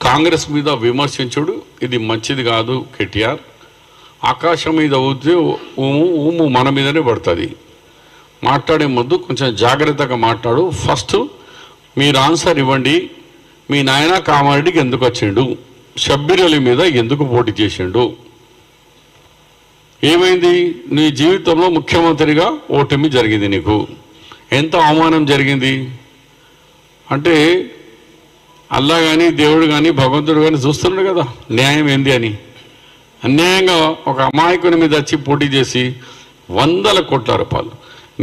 కాంగ్రెస్ మీద విమర్శించుడు ఇది మంచిది కాదు. కేటీఆర్ ఆకాశం మీద ఊతే ఊము మన మీదనే పడుతుంది. మాట్లాడే ముందు కొంచెం జాగ్రత్తగా మాట్లాడు. ఫస్ట్ మీరు ఆన్సర్ ఇవ్వండి. మీ నాయన కామారెడ్డికి ఎందుకు వచ్చిండు? షబ్బీర్ అలీ మీద ఎందుకు పోటీ చేసిండు? ఏమైంది? నీ జీవితంలో ముఖ్యమంత్రిగా ఓటమి జరిగింది. నీకు ఎంత అవమానం జరిగింది అంటే అల్లా కానీ దేవుడు కానీ భగవంతుడు కానీ చూస్తున్నాడు కదా న్యాయం ఏంది అని. అన్యాయంగా ఒక అమాయకుని మీద వచ్చి పోటీ చేసి 100 కోట్ల రూపాయలు.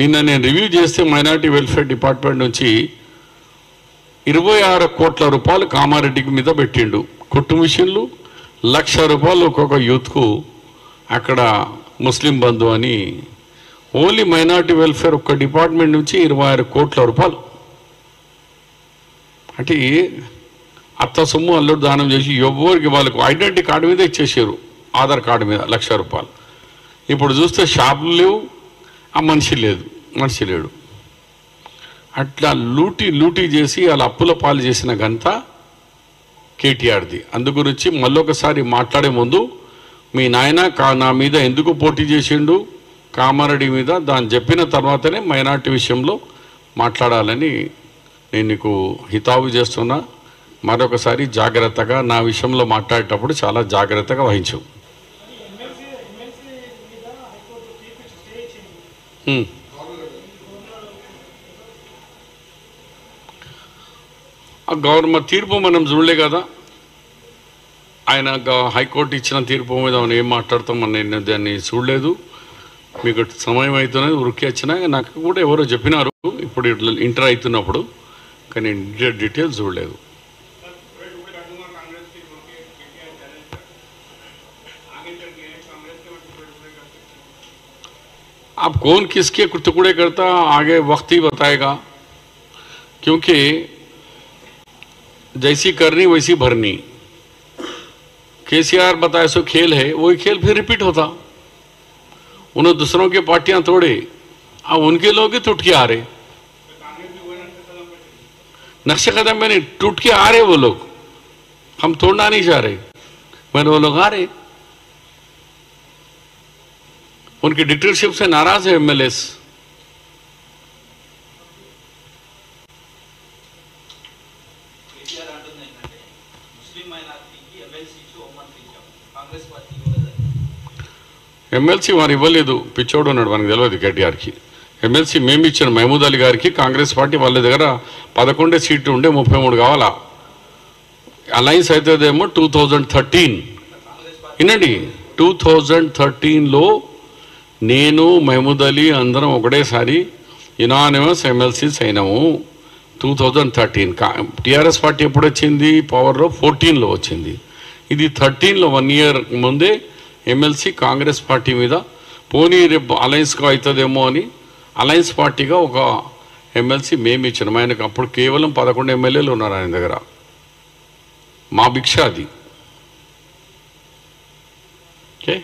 నిన్న నేను రివ్యూ చేస్తే మైనారిటీ వెల్ఫేర్ డిపార్ట్మెంట్ నుంచి 26 కోట్ల రూపాయలు కామారెడ్డికి మీద పెట్టిండు. కుట్టు మిషన్లు, 1,00,000 రూపాయలు ఒక్కొక్క యూత్కు అక్కడ ముస్లిం బంధు అని ఓన్లీ మైనారిటీ వెల్ఫేర్ ఒక్క డిపార్ట్మెంట్ నుంచి 26 కోట్ల రూపాయలు. అంటే అత్త సొమ్ము అల్లుడు దానం చేసి ఎవరికి వాళ్ళకు ఐడెంటిటీ కార్డు మీద ఇచ్చేసారు, ఆధార్ కార్డు మీద 1,00,000 రూపాయలు. ఇప్పుడు చూస్తే షాపులు లేవు, ఆ మనిషి లేడు. అట్లా లూటీ చేసి వాళ్ళ అప్పుల పాలు చేసిన ఘనత కేటీఆర్ది. అందు గురించి మళ్ళొకసారి మాట్లాడే ముందు మీ నాయన నా మీద ఎందుకు పోటీ చేసిండు కామారెడ్డి మీద దాన్ని చెప్పిన తర్వాతనే మైనార్టీ విషయంలో మాట్లాడాలని నేను నీకు హితావు చేస్తున్నా. మరొకసారి జాగ్రత్తగా నా విషయంలో మాట్లాడేటప్పుడు చాలా జాగ్రత్తగా వహించు. ఆ గవర్నమెంట్ తీర్పు మనం చూడలే కదా. ఆయన హైకోర్టు ఇచ్చిన తీర్పు మీద మనం ఏం మాట్లాడతాం, నేను దాన్ని చూడలేదు. మీకు సమయం అవుతున్నది ఉరికి వచ్చినా నాకు కూడా ఎవరో చెప్పినారు ఇప్పుడు ఇంటర్ అవుతున్నప్పుడు, కానీ డీటెయిల్స్ చూడలేదు. आप कौन किसके टुकड़े करता आगे वक्त ही बताएगा, क्योंकि जैसी करनी वैसी भरनी. केसीआर बताए सो खेल है, वही खेल फिर रिपीट होता. उन्होंने दूसरों के पार्टियां तोड़े, अब उनके लोग ही टूट के आ रहे. नक्शे कदम में नहीं, टूट के आ रहे वो लोग. हम तोड़ना नहीं चाह रहे, मैंने वो लोग आ रहे. उनकी डिक्टेटरशिप से नाराज है एमएलएस. ఎమ్మెల్సీ వారు ఇవ్వలేదు, పిచ్చోడు ఉన్నాడు, మనకు తెలియదు కేటీఆర్కి. ఎమ్మెల్సీ మేము ఇచ్చిన మహమూద్ అలీ గారికి కాంగ్రెస్ పార్టీ వాళ్ళ దగ్గర 11 సీట్లు ఉండే 33 కావాలా. అలయన్స్ అవుతుందేమో 2013. వినండి, 2013లో నేను మహమూద్ అలీ అందరం ఒకటేసారి యునానిమస్ ఎమ్మెల్సీస్ అయినాము. 2013 టీఆర్ఎస్ పార్టీ ఎప్పుడు వచ్చింది పవర్లో? 14లో వచ్చింది. ఇది 13లో 1 ఇయర్ ముందే ఎమ్మెల్సీ కాంగ్రెస్ పార్టీ మీద పోనీ రేపు అలయన్స్గా అవుతుందేమో అని అలయన్స్ పార్టీగా ఒక ఎమ్మెల్సీ మేము ఇచ్చినాం. ఆయనకు అప్పుడు కేవలం 11 ఎమ్మెల్యేలు ఉన్నారు ఆయన దగ్గర. మా భిక్ష అది. ఓకే.